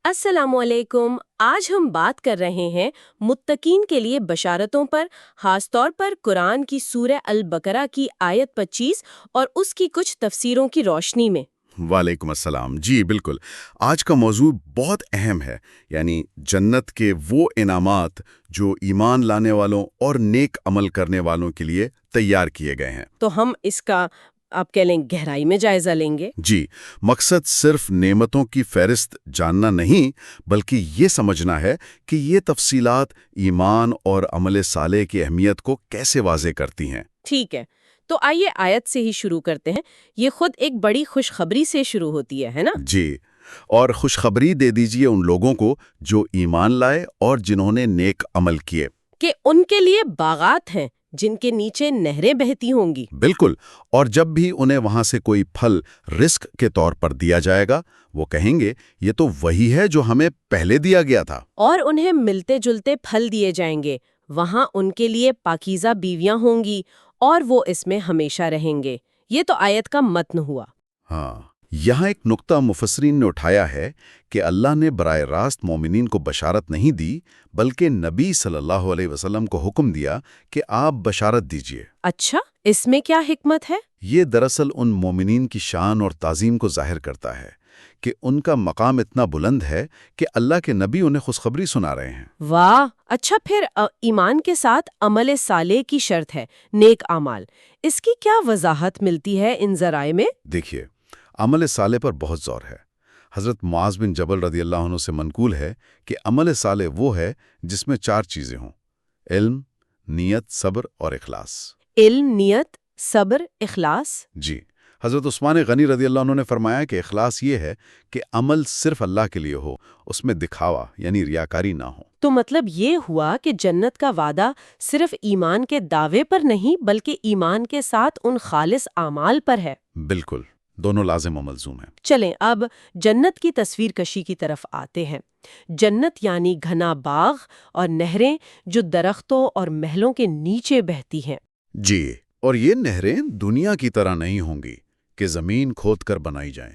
السلام علیکم۔ آج ہم بات کر رہے ہیں متقین کے لیے بشارتوں پر، خاص طور پر قرآن کی سورہ البقرہ کی آیت 25 اور اس کی کچھ تفسیروں کی روشنی میں۔ وعلیکم السلام۔ جی بالکل، آج کا موضوع بہت اہم ہے، یعنی جنت کے وہ انعامات جو ایمان لانے والوں اور نیک عمل کرنے والوں کے لیے تیار کیے گئے ہیں۔ تو ہم اس کا آپ کہہ لیں گہرائی میں جائزہ لیں گے۔ جی، مقصد صرف نعمتوں کی فہرست جاننا نہیں، بلکہ یہ سمجھنا ہے کہ یہ تفصیلات ایمان اور عمل صالح کی اہمیت کو کیسے واضح کرتی ہیں۔ ٹھیک ہے، تو آئیے آیت سے ہی شروع کرتے ہیں۔ یہ خود ایک بڑی خوشخبری سے شروع ہوتی ہے نا؟ جی، اور خوشخبری دے دیجئے ان لوگوں کو جو ایمان لائے اور جنہوں نے نیک عمل کیے، کہ ان کے لیے باغات ہیں جن کے نیچے نہریں بہتی ہوں گی۔ بالکل، اور جب بھی انہیں وہاں سے کوئی پھل رزق کے طور پر دیا جائے گا، وہ کہیں گے یہ تو وہی ہے جو ہمیں پہلے دیا گیا تھا۔ اور انہیں ملتے جلتے پھل دیے جائیں گے، وہاں ان کے لیے پاکیزہ بیویاں ہوں گی اور وہ اس میں ہمیشہ رہیں گے۔ یہ تو آیت کا متن ہوا۔ ہاں، یہاں ایک نقطہ مفسرین نے اٹھایا ہے کہ اللہ نے براہ راست مومنین کو بشارت نہیں دی، بلکہ نبی صلی اللہ علیہ وسلم کو حکم دیا کہ آپ بشارت دیجئے۔ اچھا، اس میں کیا حکمت ہے؟ یہ دراصل ان مومنین کی شان اور تعظیم کو ظاہر کرتا ہے کہ ان کا مقام اتنا بلند ہے کہ اللہ کے نبی انہیں خوشخبری سنا رہے ہیں۔ واہ، اچھا پھر ایمان کے ساتھ عمل صالح کی شرط ہے، نیک اعمال۔ اس کی کیا وضاحت ملتی ہے ان ذرائع میں؟ دیکھیے، عمل صالح پر بہت زور ہے۔ حضرت معاذ بن جبل رضی اللہ عنہ سے منقول ہے کہ عمل صالح وہ ہے جس میں 4 چیزیں ہوں: علم، نیت، صبر اور اخلاص۔ علم، نیت، صبر، اخلاص۔ جی، حضرت عثمان غنی رضی اللہ عنہ نے فرمایا کہ اخلاص یہ ہے کہ عمل صرف اللہ کے لیے ہو، اس میں دکھاوا یعنی ریاکاری نہ ہو۔ تو مطلب یہ ہوا کہ جنت کا وعدہ صرف ایمان کے دعوے پر نہیں بلکہ ایمان کے ساتھ ان خالص اعمال پر ہے۔ بالکل، دونوں لازم و ملزوم ہیں۔ چلیں اب جنت کی تصویر کشی کی طرف آتے ہیں۔ جنت یعنی گھنا باغ اور نہریں جو درختوں اور محلوں کے نیچے بہتی ہیں۔ جی، اور یہ نہریں دنیا کی طرح نہیں ہوں گی کہ زمین کھود کر بنائی جائیں۔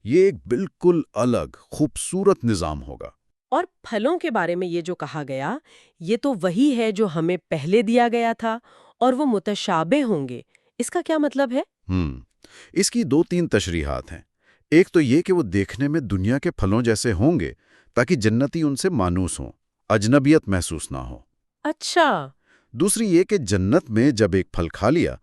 یہ ایک بالکل الگ خوبصورت نظام ہوگا۔ اور پھلوں کے بارے میں یہ جو کہا گیا، یہ تو وہی ہے جو ہمیں پہلے دیا گیا تھا، اور وہ متشابہ ہوں گے۔ اس کا کیا مطلب ہے؟ اس کی 2-3 تشریحات ہیں۔ ایک تو یہ کہ وہ دیکھنے میں دنیا کے پھلوں جیسے ہوں گے تاکہ جنتی ان سے مانوس ہوں، اجنبیت محسوس نہ ہو۔ اچھا، دوسری یہ کہ جنت میں جب ایک پھل کھا لیا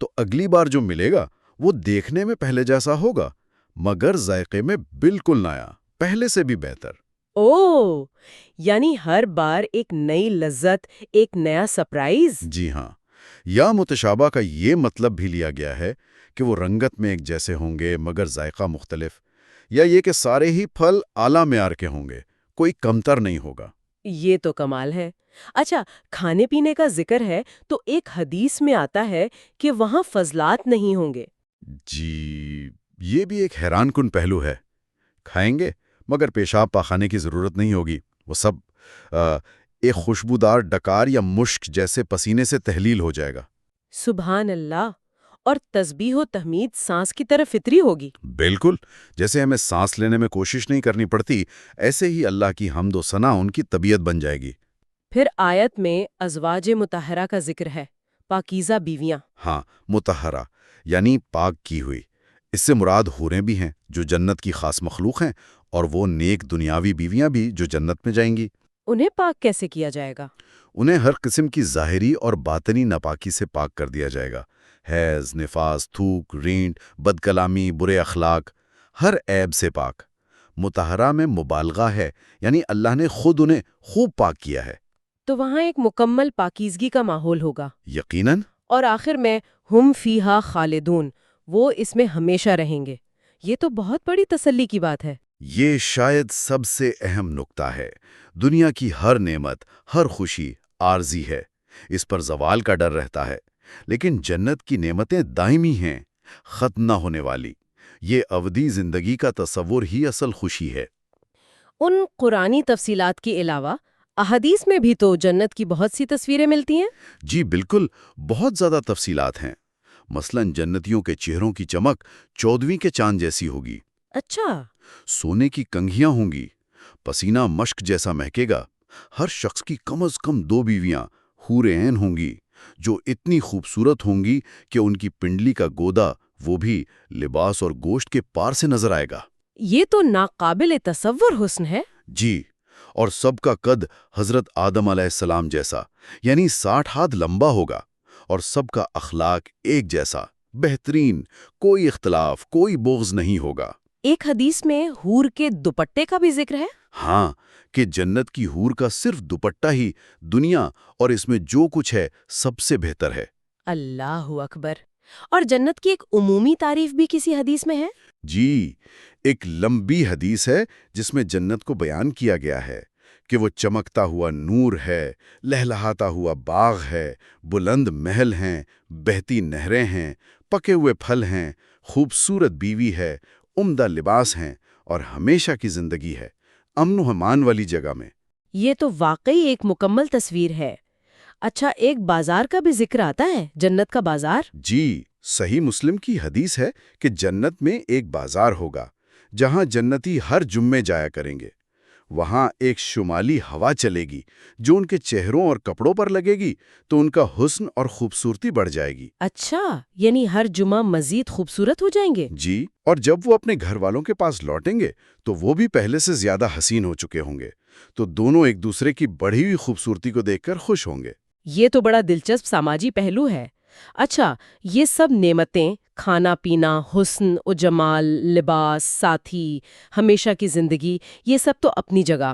تو اگلی بار جو ملے گا وہ دیکھنے میں پہلے جیسا ہوگا، مگر ذائقے میں بالکل نیا، پہلے سے بھی بہتر۔ اوہ، یعنی ہر بار ایک نئی لذت، ایک نیا سرپرائز۔ جی ہاں، یا متشابہ کا یہ مطلب بھی لیا گیا ہے کہ وہ رنگت میں ایک جیسے ہوں گے مگر ذائقہ مختلف، یا یہ کہ سارے ہی پھل اعلیٰ معیار کے ہوں گے، کوئی کمتر نہیں ہوگا۔ یہ تو کمال ہے۔ اچھا، کھانے پینے کا ذکر ہے تو ایک حدیث میں آتا ہے کہ وہاں فضلات نہیں ہوں گے۔ جی، یہ بھی ایک حیران کن پہلو ہے۔ کھائیں گے مگر پیشاب پاخانے کی ضرورت نہیں ہوگی، وہ سب ایک خوشبودار ڈکار یا مشک جیسے پسینے سے تحلیل ہو جائے گا۔ سبحان اللہ، اور تسبیح و تحمید سانس کی طرح فطری ہوگی۔ بالکل، جیسے ہمیں سانس لینے میں کوشش نہیں کرنی پڑتی، ایسے ہی اللہ کی حمد و ثنا ان کی طبیعت بن جائے گی۔ پھر آیت میں ازواج مطہرہ کا ذکر ہے، پاکیزہ بیویاں۔ ہاں، مطہرہ یعنی پاک کی ہوئی۔ اس سے مراد حوریں بھی ہیں جو جنت کی خاص مخلوق ہیں، اور وہ نیک دنیاوی بیویاں بھی جو جنت میں جائیں گی۔ انہیں پاک کیسے کیا جائے گا؟ انہیں ہر قسم کی ظاہری اور باطنی ناپاکی سے پاک کر دیا جائے گا۔ حیض، نفاس، تھوک، رینٹ، بد کلامی، برے اخلاق، ہر عیب سے پاک۔ مطہرہ میں مبالغہ ہے، یعنی اللہ نے خود انہیں خوب پاک کیا ہے۔ تو وہاں ایک مکمل پاکیزگی کا ماحول ہوگا۔ یقیناً۔ اور آخر میں ہم فیہا خالدون، وہ اس میں ہمیشہ رہیں گے۔ یہ تو بہت بڑی تسلی کی بات ہے۔ یہ شاید سب سے اہم نقطہ ہے۔ دنیا کی ہر نعمت، ہر خوشی عارضی ہے، اس پر زوال کا ڈر رہتا ہے، لیکن جنت کی نعمتیں دائمی ہیں، ختم نہ ہونے والی۔ یہ ابدی زندگی کا تصور ہی اصل خوشی ہے۔ ان قرآنی تفصیلات کے علاوہ احادیث میں بھی تو جنت کی بہت سی تصویریں ملتی ہیں۔ جی بالکل، بہت زیادہ تفصیلات ہیں۔ مثلاً جنتیوں کے چہروں کی چمک 14ویں کے چاند جیسی ہوگی۔ اچھا، سونے کی کنگھیاں ہوں گی، پسینہ مشک جیسا مہکے گا۔ ہر شخص کی کم از کم 2 بیویاں حور عین ہوں گی، جو اتنی خوبصورت ہوں گی کہ ان کی پنڈلی کا گودا وہ بھی لباس اور گوشت کے پار سے نظر آئے گا۔ یہ تو ناقابل تصور حسن ہے۔ جی، اور سب کا قد حضرت آدم علیہ السلام جیسا، یعنی 60 ہاتھ لمبا ہوگا، اور سب کا اخلاق ایک جیسا، بہترین، کوئی اختلاف، کوئی بغض نہیں ہوگا۔ ایک حدیث میں حور کے دوپٹے کا بھی ذکر ہے۔ ہاں، کہ جنت کی حور کا صرف دوپٹہ ہی دنیا اور اس میں جو کچھ ہے سب سے بہتر ہے۔ اللہ اکبر! اور جنت کی ایک عمومی تعریف بھی کسی حدیث میں ہے؟ جی، ایک لمبی حدیث ہے جس میں جنت کو بیان کیا گیا ہے کہ وہ چمکتا ہوا نور ہے، لہلہاتا ہوا باغ ہے، بلند محل ہیں، بہتی نہریں ہیں، پکے ہوئے پھل ہیں، خوبصورت بیوی ہے، عمدہ لباس ہیں، اور ہمیشہ کی زندگی ہے، امن و امان والی جگہ میں۔ یہ تو واقعی ایک مکمل تصویر ہے۔ اچھا، ایک بازار کا بھی ذکر آتا ہے، جنت کا بازار؟ جی، صحیح مسلم کی حدیث ہے کہ جنت میں ایک بازار ہوگا جہاں جنتی ہر جمعے جایا کریں گے۔ وہاں ایک شمالی ہوا چلے گی جو ان کے چہروں اور کپڑوں پر لگے گی تو ان کا حسن اور خوبصورتی بڑھ جائے گی۔ اچھا، یعنی ہر جمعہ مزید خوبصورت ہو جائیں گے؟ جی، اور جب وہ اپنے گھر والوں کے پاس لوٹیں گے تو وہ بھی پہلے سے زیادہ حسین ہو چکے ہوں گے، تو دونوں ایک دوسرے کی بڑھی ہوئی خوبصورتی کو دیکھ کر خوش ہوں گے۔ یہ تو بڑا دلچسپ سماجی پہلو ہے۔ اچھا، یہ سب نعمتیں، کھانا پینا، حسن و جمال، لباس، ساتھی، ہمیشہ کی زندگی، یہ سب تو اپنی جگہ،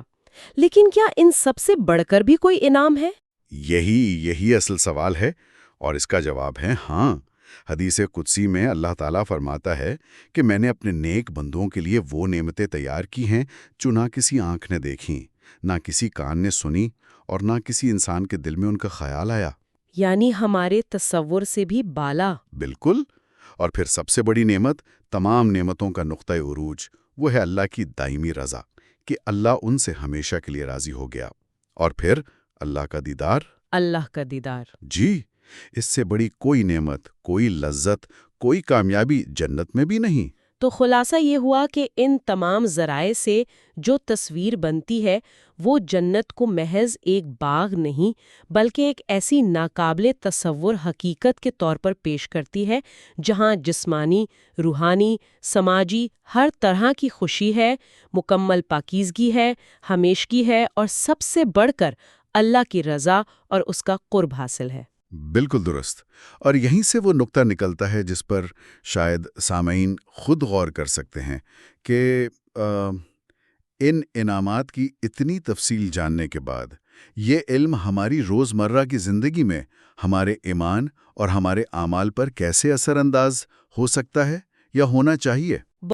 لیکن کیا ان سب سے بڑھ کر بھی کوئی انعام ہے؟ یہی اصل سوال ہے، اور اس کا جواب ہے ہاں۔ حدیث قدسی میں اللہ تعالیٰ فرماتا ہے کہ میں نے اپنے نیک بندوں کے لیے وہ نعمتیں تیار کی ہیں جو نہ کسی آنکھ نے دیکھیں، نہ کسی کان نے سنی، اور نہ کسی انسان کے دل میں ان کا خیال آیا۔ یعنی ہمارے تصور سے بھی بالا۔ بالکل، اور پھر سب سے بڑی نعمت، تمام نعمتوں کا نقطۂ عروج، وہ ہے اللہ کی دائمی رضا، کہ اللہ ان سے ہمیشہ کے لیے راضی ہو گیا، اور پھر اللہ کا دیدار۔ اللہ کا دیدار۔ جی، اس سے بڑی کوئی نعمت، کوئی لذت، کوئی کامیابی جنت میں بھی نہیں۔ تو خلاصہ یہ ہوا کہ ان تمام ذرائع سے جو تصویر بنتی ہے وہ جنت کو محض ایک باغ نہیں بلکہ ایک ایسی ناقابل تصور حقیقت کے طور پر پیش کرتی ہے جہاں جسمانی، روحانی، سماجی ہر طرح کی خوشی ہے، مکمل پاکیزگی ہے، ہمیشگی ہے، اور سب سے بڑھ کر اللہ کی رضا اور اس کا قرب حاصل ہے۔ بالکل درست، اور یہیں سے وہ نقطہ نکلتا ہے جس پر شاید سامعین خود غور کر سکتے ہیں کہ ان انعامات کی اتنی تفصیل جاننے کے بعد یہ علم ہماری روزمرہ کی زندگی میں ہمارے ایمان اور ہمارے اعمال پر کیسے اثر انداز ہو سکتا ہے یا ہونا چاہیے۔